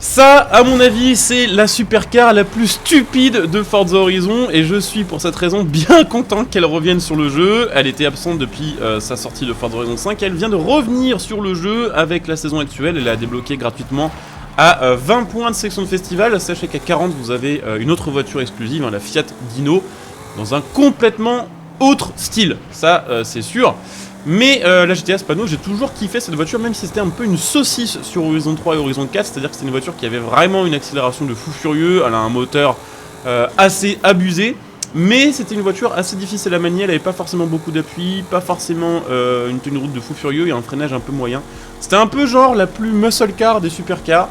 Ça, à mon avis, c'est la supercar la plus stupide de Forza Horizon et je suis pour cette raison bien content qu'elle revienne sur le jeu. Elle était absente depuis sa sortie de Forza Horizon 5, elle vient de revenir sur le jeu avec la saison actuelle, elle a débloqué gratuitement à 20 points de section de festival. Sachez qu'à 40 vous avez une autre voiture exclusive, la Fiat Dino, dans un complètement autre style, ça c'est sûr. Mais la GTA Spano, j'ai toujours kiffé cette voiture, même si c'était un peu une saucisse sur Horizon 3 et Horizon 4, c'est-à-dire que c'était une voiture qui avait vraiment une accélération de fou furieux, elle a un moteur assez abusé, mais c'était une voiture assez difficile à manier, elle avait pas forcément beaucoup d'appui, pas forcément une tenue de route de fou furieux et un freinage un peu moyen. C'était un peu genre la plus muscle car des supercars.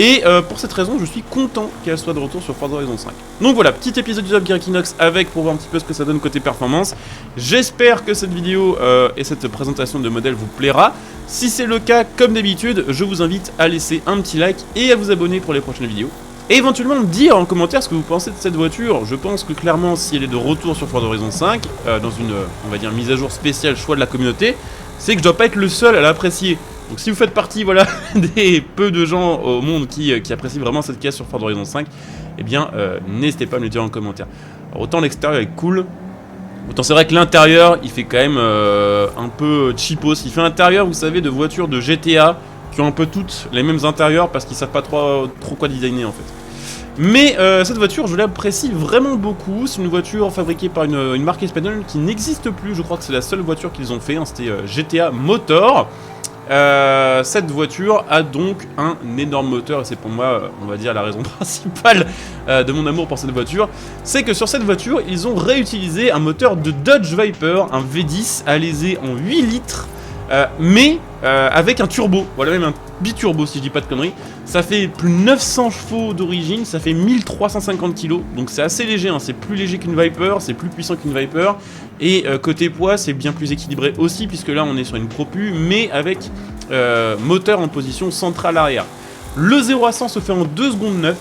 Et pour cette raison, je suis content qu'elle soit de retour sur Forza Horizon 5. Donc voilà, petit épisode du Top Gear Equinox avec pour voir un petit peu ce que ça donne côté performance. J'espère que cette vidéo et cette présentation de modèle vous plaira. Si c'est le cas, comme d'habitude, je vous invite à laisser un petit like et à vous abonner pour les prochaines vidéos. Et éventuellement me dire en commentaire ce que vous pensez de cette voiture. Je pense que clairement, si elle est de retour sur Forza Horizon 5, dans une, on va dire, mise à jour spéciale choix de la communauté, c'est que je dois pas être le seul à l'apprécier. Donc si vous faites partie, voilà, des peu de gens au monde qui apprécient vraiment cette caisse sur Forza Horizon 5, eh bien, n'hésitez pas à me le dire en commentaire. Alors, autant l'extérieur est cool, autant c'est vrai que l'intérieur, il fait quand même un peu cheapos. Il fait l'intérieur, vous savez, de voitures de GTA qui ont un peu toutes les mêmes intérieurs parce qu'ils savent pas trop quoi designer en fait. Mais cette voiture, je l'apprécie vraiment beaucoup. C'est une voiture fabriquée par une marque espagnole qui n'existe plus. Je crois que c'est la seule voiture qu'ils ont fait, hein, c'était GTA Motor. Cette voiture a donc un énorme moteur et c'est pour moi, on va dire, la raison principale de mon amour pour cette voiture. C'est que sur cette voiture, ils ont réutilisé un moteur de Dodge Viper, un V10 alésé en 8 litres, mais avec un turbo, voilà, même un biturbo si je dis pas de conneries. Ça fait plus de 900 chevaux d'origine, ça fait 1350 kg, donc c'est assez léger, hein. C'est plus léger qu'une Viper, c'est plus puissant qu'une Viper. Et côté poids, c'est bien plus équilibré aussi, puisque là on est sur une Propu, mais avec moteur en position centrale arrière. Le 0 à 100 se fait en 2 secondes 9,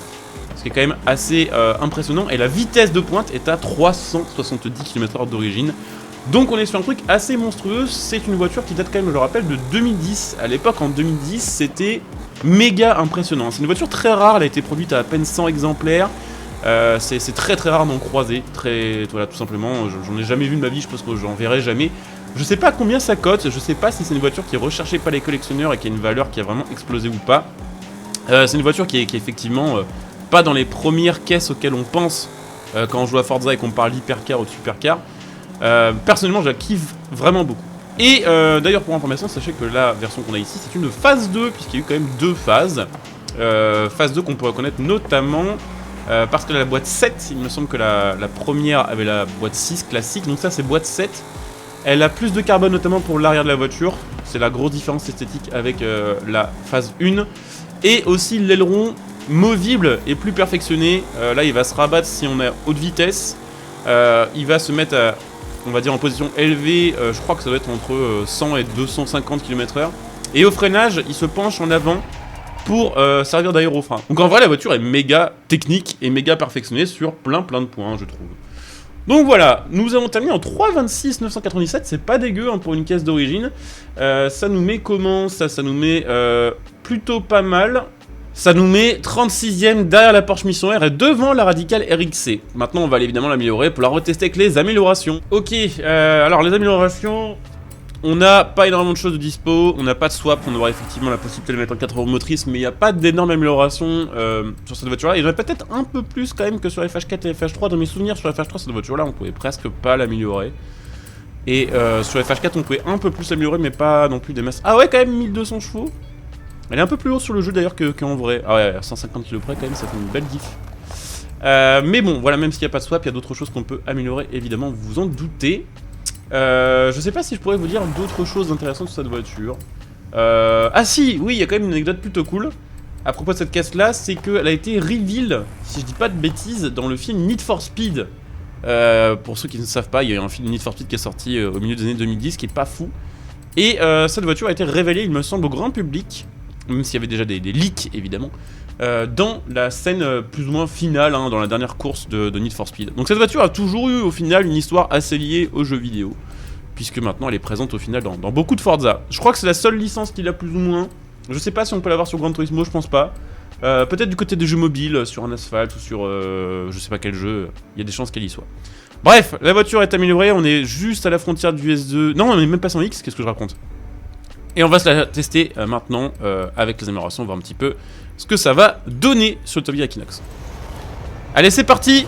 ce qui est quand même assez impressionnant, et la vitesse de pointe est à 370 km/h d'origine. Donc on est sur un truc assez monstrueux. C'est une voiture qui date quand même, je le rappelle, de 2010. À l'époque, en 2010, c'était méga impressionnant. C'est une voiture très rare, elle a été produite à peine 100 exemplaires. C'est très rare d'en croiser, voilà, tout simplement, j'en ai jamais vu de ma vie, je pense que j'en verrai jamais. Je sais pas combien ça cote, je sais pas si c'est une voiture qui est recherchée par les collectionneurs et qui a une valeur qui a vraiment explosé ou pas. C'est une voiture qui est effectivement pas dans les premières caisses auxquelles on pense quand on joue à Forza et qu'on parle d'hypercar ou de supercar. Personnellement, je la kiffe vraiment beaucoup. Et d'ailleurs, pour information, sachez que la version qu'on a ici, c'est une phase 2, puisqu'il y a eu quand même 2 phases. Phase 2 qu'on peut reconnaître notamment parce que la boîte 7, il me semble que la première avait la boîte 6 classique, donc ça c'est boîte 7. Elle a plus de carbone notamment pour l'arrière de la voiture, c'est la grosse différence esthétique avec la phase 1. Et aussi l'aileron movible est plus perfectionné, là il va se rabattre si on est à haute vitesse, il va se mettre à, on va dire, en position élevée, je crois que ça doit être entre 100 et 250 km/h. Et au freinage, il se penche en avant pour servir d'aérofrein. Donc en vrai, la voiture est méga technique et méga perfectionnée sur plein de points, je trouve. Donc voilà, nous avons terminé en 3,26 997, c'est pas dégueu hein, pour une caisse d'origine. Ça nous met comment ça nous met plutôt pas mal. Ça nous met 36ème derrière la Porsche Mission R et devant la Radical RXC. Maintenant, on va évidemment l'améliorer pour la retester avec les améliorations. Ok, alors les améliorations... On n'a pas énormément de choses de dispo, on n'a pas de swap, on aura effectivement la possibilité de le mettre en 4 roues motrices, mais il n'y a pas d'énorme amélioration sur cette voiture-là. Il y en a peut-être un peu plus quand même que sur FH4 et FH3. Dans mes souvenirs, sur FH3, cette voiture-là, on pouvait presque pas l'améliorer. Et sur FH4, on pouvait un peu plus l'améliorer, mais pas non plus des masses. Ah ouais, quand même 1200 chevaux. Elle est un peu plus haute sur le jeu d'ailleurs qu'en vrai. Ah ouais, 150 kg près quand même, ça fait une belle diff. Mais bon, voilà, même s'il n'y a pas de swap, il y a d'autres choses qu'on peut améliorer, évidemment, vous vous en doutez. Je sais pas si je pourrais vous dire d'autres choses intéressantes sur cette voiture. Ah si, oui, il y a quand même une anecdote plutôt cool à propos de cette caisse-là, c'est qu'elle a été reveal, si je dis pas de bêtises, dans le film Need for Speed. Pour ceux qui ne savent pas, il y a eu un film Need for Speed qui est sorti au milieu des années 2010, qui est pas fou. Et cette voiture a été révélée, il me semble, au grand public, même s'il y avait déjà des leaks, évidemment, dans la scène plus ou moins finale, hein, dans la dernière course de Need for Speed. Donc cette voiture a toujours eu, au final, une histoire assez liée aux jeux vidéo, puisque maintenant elle est présente, au final, dans beaucoup de Forza. Je crois que c'est la seule licence qu'il a plus ou moins. Je sais pas si on peut l'avoir sur Gran Turismo, je pense pas. Peut-être du côté des jeux mobiles, sur un asphalte ou sur je sais pas quel jeu, il y a des chances qu'elle y soit. Bref, la voiture est améliorée, on est juste à la frontière du S2. Non, on est même pas sans X, qu'est-ce que je raconte? Et on va se la tester maintenant avec les améliorations, voir un petit peu ce que ça va donner sur le Top Gear Equinox. Allez, c'est parti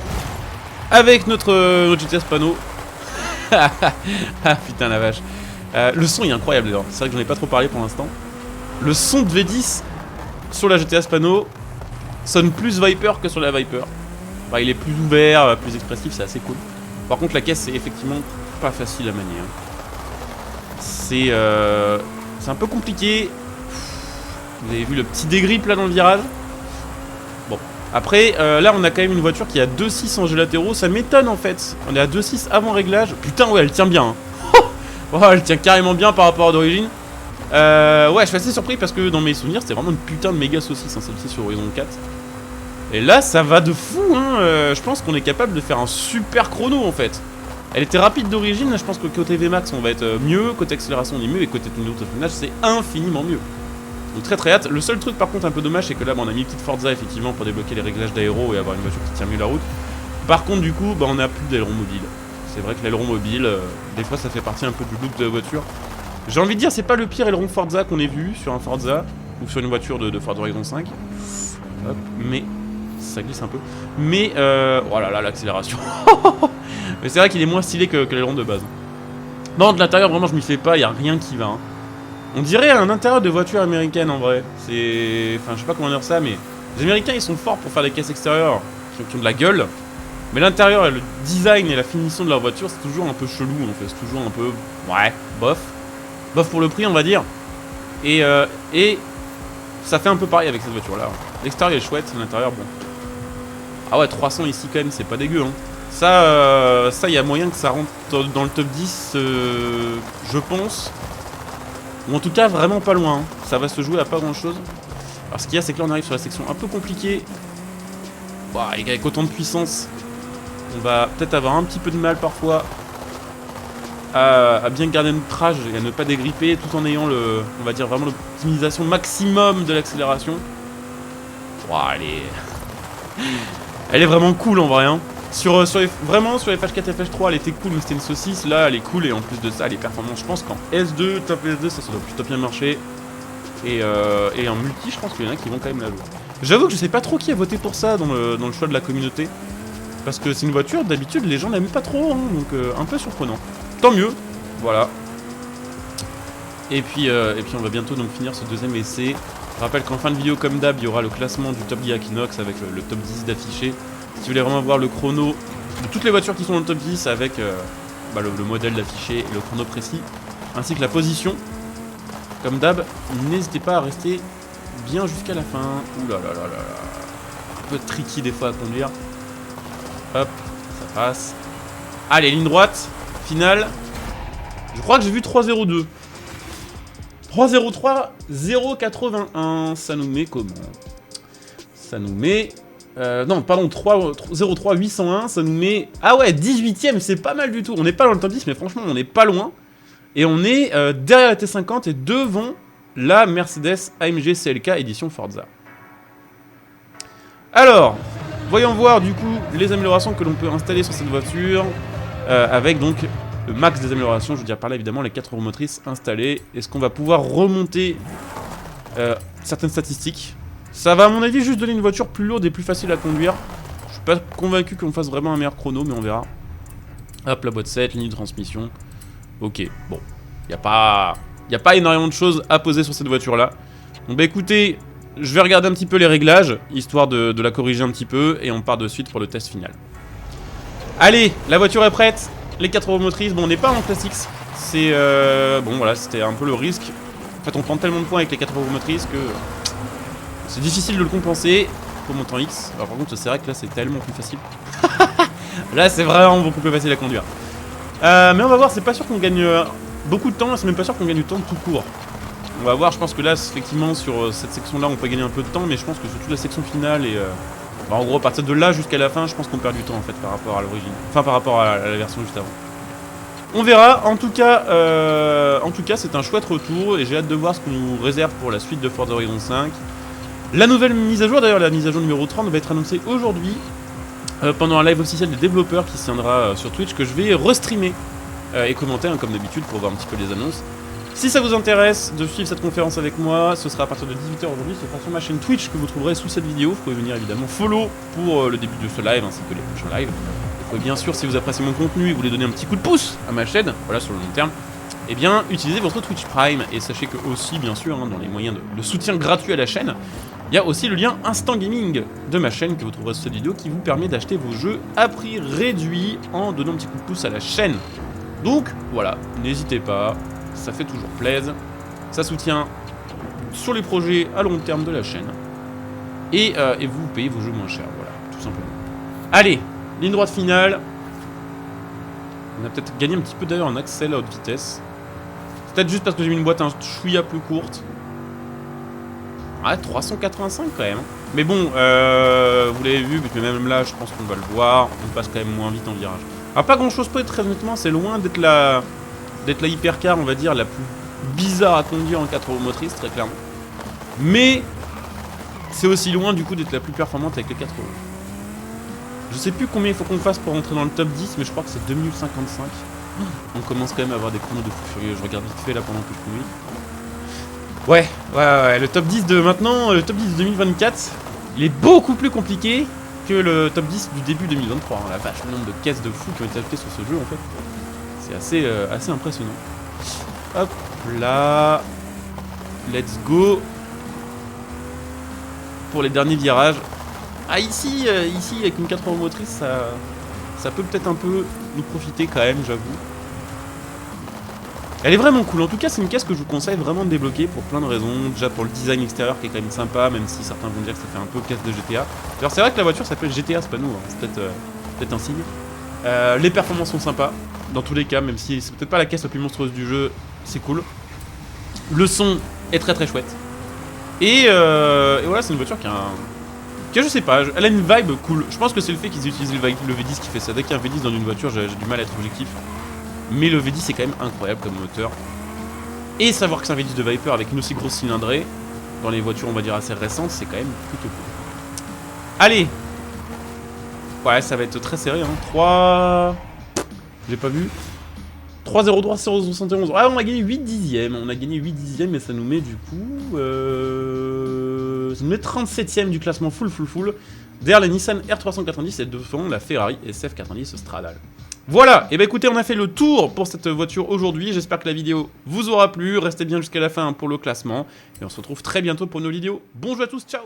avec notre GTS Pano. Ah putain la vache. Le son est incroyable d'ailleurs, c'est vrai que j'en ai pas trop parlé pour l'instant. Le son de V10 sur la GTS Pano sonne plus Viper que sur la Viper. Bah, il est plus ouvert, plus expressif, c'est assez cool. Par contre la caisse c'est effectivement pas facile à manier. C'est un peu compliqué. Vous avez vu le petit dégrip là dans le virage. Bon, après là on a quand même une voiture qui a 2.6 en jeux latéraux. Ça m'étonne en fait. On est à 2.6 avant réglage. Putain ouais elle tient bien hein. Oh, elle tient carrément bien par rapport à d'origine. Ouais je suis assez surpris parce que dans mes souvenirs c'était vraiment une putain de méga saucisse hein, celle-ci sur Horizon 4. Et là ça va de fou hein. Je pense qu'on est capable de faire un super chrono en fait. Elle était rapide d'origine, je pense que côté VMAX on va être mieux, côté accélération on est mieux et côté autofreinage c'est infiniment mieux. Donc très hâte. Le seul truc par contre un peu dommage c'est que là on a mis une petite Forza effectivement pour débloquer les réglages d'aéro et avoir une voiture qui tient mieux la route. Par contre du coup on a plus d'aileron mobile. C'est vrai que l'aileron mobile, des fois ça fait partie un peu du look de la voiture. J'ai envie de dire c'est pas le pire aileron Forza qu'on ait vu sur un Forza ou sur une voiture de Forza Horizon 5. Hop, mais ça glisse un peu. Mais oh là là l'accélération. Mais c'est vrai qu'il est moins stylé que l'aileron de base. Non, de l'intérieur, vraiment, je m'y fais pas, il y a rien qui va. Hein. On dirait un intérieur de voiture américaine en vrai. C'est. Enfin, je sais pas comment dire ça, mais les Américains ils sont forts pour faire des caisses extérieures qui ont de la gueule. Mais l'intérieur et le design et la finition de leur voiture, c'est toujours un peu chelou en fait. C'est toujours un peu. Ouais, bof. Bof pour le prix, on va dire. Et ça fait un peu pareil avec cette voiture là. L'extérieur est chouette, l'intérieur, bon. Ah ouais, 300 ici quand même, c'est pas dégueu, hein. Ça, il y a moyen que ça rentre dans le top 10, je pense. Ou en tout cas, vraiment pas loin. Hein. Ça va se jouer à pas grand chose. Alors, ce qu'il y a, c'est que là, on arrive sur la section un peu compliquée. Bah, avec autant de puissance, on va peut-être avoir un petit peu de mal parfois à bien garder notre rage et à ne pas dégripper tout en ayant on va dire vraiment l'optimisation maximum de l'accélération. Ouah, elle est vraiment cool en vrai. Hein. Vraiment sur les FH4 et FH3 elle était cool mais c'était une saucisse, là elle est cool et en plus de ça elle est performante. Je pense qu'en S2, top S2 ça doit plutôt bien marcher. Et en multi je pense qu'il y en a qui vont quand même la jouer. J'avoue que je sais pas trop qui a voté pour ça dans le choix de la communauté. Parce que c'est une voiture, d'habitude les gens l'aiment pas trop, hein, donc un peu surprenant. Tant mieux, voilà. Et puis on va bientôt donc finir ce deuxième essai. Je rappelle qu'en fin de vidéo comme d'hab il y aura le classement du Top Gear Equinox avec le top 10 d'affiché. Si vous voulez vraiment voir le chrono de toutes les voitures qui sont dans le top 10 avec le modèle d'affiché et le chrono précis, ainsi que la position, comme d'hab, n'hésitez pas à rester bien jusqu'à la fin. Ouh là là là là là. Un peu tricky des fois à conduire. Hop, ça passe. Allez, ligne droite, finale. Je crois que j'ai vu 3.02. 3.03, 0.81. Ça nous met comment? Ça nous met... non, pardon, 0.3, 801, ça nous met... Ah ouais, 18ème, c'est pas mal du tout. On n'est pas dans le top 10, mais franchement, on n'est pas loin. Et on est derrière la T50 et devant la Mercedes AMG CLK édition Forza. Alors, voyons voir du coup les améliorations que l'on peut installer sur cette voiture. Avec donc le max des améliorations, je veux dire par là évidemment les 4 roues motrices installées. Est-ce qu'on va pouvoir remonter certaines statistiques? Ça va à mon avis juste donner une voiture plus lourde et plus facile à conduire. Je suis pas convaincu qu'on fasse vraiment un meilleur chrono, mais on verra. Hop, la boîte 7, ligne de transmission. Ok, bon. Il n'y a pas énormément de choses à poser sur cette voiture-là. Donc bah écoutez, je vais regarder un petit peu les réglages, histoire de la corriger un petit peu, et on part de suite pour le test final. Allez, la voiture est prête. Les 4 roues motrices, bon on n'est pas en classe X. C'est... bon voilà, c'était un peu le risque. En fait on prend tellement de points avec les 4 roues motrices que... c'est difficile de le compenser pour monter en X. Alors par contre c'est vrai que là c'est tellement plus facile. Là c'est vraiment beaucoup plus facile à conduire. Mais on va voir, c'est pas sûr qu'on gagne beaucoup de temps, c'est même pas sûr qu'on gagne du temps tout court. On va voir, je pense que là effectivement sur cette section là on peut gagner un peu de temps, mais je pense que sur toute la section finale et en gros à partir de là jusqu'à la fin je pense qu'on perd du temps en fait par rapport à l'origine. Enfin par rapport à la version juste avant. On verra, en tout cas c'est un chouette retour et j'ai hâte de voir ce qu'on nous réserve pour la suite de Forza Horizon 5. La nouvelle mise à jour, d'ailleurs la mise à jour numéro 30 va être annoncée aujourd'hui pendant un live officiel des développeurs qui se tiendra sur Twitch, que je vais restreamer et commenter hein, comme d'habitude pour voir un petit peu les annonces. Si ça vous intéresse de suivre cette conférence avec moi, ce sera à partir de 18 h aujourd'hui, ce sera sur ma chaîne Twitch que vous trouverez sous cette vidéo. Vous pouvez venir évidemment follow pour le début de ce live ainsi que les prochains lives. Vous pouvez bien sûr, si vous appréciez mon contenu et vous voulez donner un petit coup de pouce à ma chaîne, voilà sur le long terme, eh bien utilisez votre Twitch Prime. Et sachez que aussi, bien sûr, hein, dans les moyens de soutien gratuit à la chaîne, il y a aussi le lien Instant Gaming de ma chaîne que vous trouverez sous cette vidéo qui vous permet d'acheter vos jeux à prix réduit en donnant un petit coup de pouce à la chaîne. Donc voilà, n'hésitez pas, ça fait toujours plaisir, ça soutient sur les projets à long terme de la chaîne et vous payez vos jeux moins cher, voilà, tout simplement. Allez, ligne droite finale. On a peut-être gagné un petit peu d'ailleurs en accès à haute vitesse. C'est peut-être juste parce que j'ai mis une boîte un chouïa plus courte. Ah, 385 quand même. Mais bon, vous l'avez vu, mais même là, je pense qu'on va le voir. On passe quand même moins vite en virage. Alors, pas grand chose peut être, très honnêtement, c'est loin d'être la hypercar, on va dire, la plus bizarre à conduire en 4 roues motrices, très clairement. Mais c'est aussi loin du coup d'être la plus performante avec les 4 roues. Je sais plus combien il faut qu'on fasse pour rentrer dans le top 10, mais je crois que c'est 2 minutes 55. On commence quand même à avoir des chronos de fou furieux. Je regarde vite fait là pendant que je conduis. Ouais, le top 10 de maintenant, le top 10 de 2024, il est beaucoup plus compliqué que le top 10 du début 2023. Hein. La vache, le nombre de caisses de fous qui ont été ajoutées sur ce jeu en fait. C'est assez impressionnant. Hop là. Let's go. Pour les derniers virages. Ah ici avec une 4 roues motrice, ça peut peut-être un peu nous profiter quand même, j'avoue. Elle est vraiment cool, en tout cas c'est une caisse que je vous conseille vraiment de débloquer pour plein de raisons. Déjà pour le design extérieur qui est quand même sympa, même si certains vont dire que ça fait un peu caisse de GTA. D'ailleurs c'est vrai que la voiture s'appelle GTA, c'est pas nous, hein. C'est peut-être un signe. Les performances sont sympas, dans tous les cas, même si c'est peut-être pas la caisse la plus monstrueuse du jeu, c'est cool. Le son est très très chouette. Et voilà, c'est une voiture qui a je sais pas, elle a une vibe cool. Je pense que c'est le fait qu'ils utilisent le V10 qui fait ça. Dès qu'il y a un V10 dans une voiture, j'ai du mal à être objectif. Mais le V10 est quand même incroyable comme moteur. Et savoir que c'est un V10 de Viper avec une aussi grosse cylindrée, dans les voitures on va dire assez récentes, c'est quand même plutôt cool. Allez. Ouais, ça va être très serré, hein. 3... J'ai pas vu. 3,03, 0,71. Ah, on a gagné 8 dixièmes. On a gagné 8 dixièmes, mais ça nous met du coup... Ça nous met 37ème du classement full. Derrière la Nissan R390 et devant la Ferrari SF90 Stradale. Voilà, et bah écoutez, on a fait le tour pour cette voiture aujourd'hui. J'espère que la vidéo vous aura plu. Restez bien jusqu'à la fin pour le classement. Et on se retrouve très bientôt pour nos vidéos. Bon jeu à tous, ciao!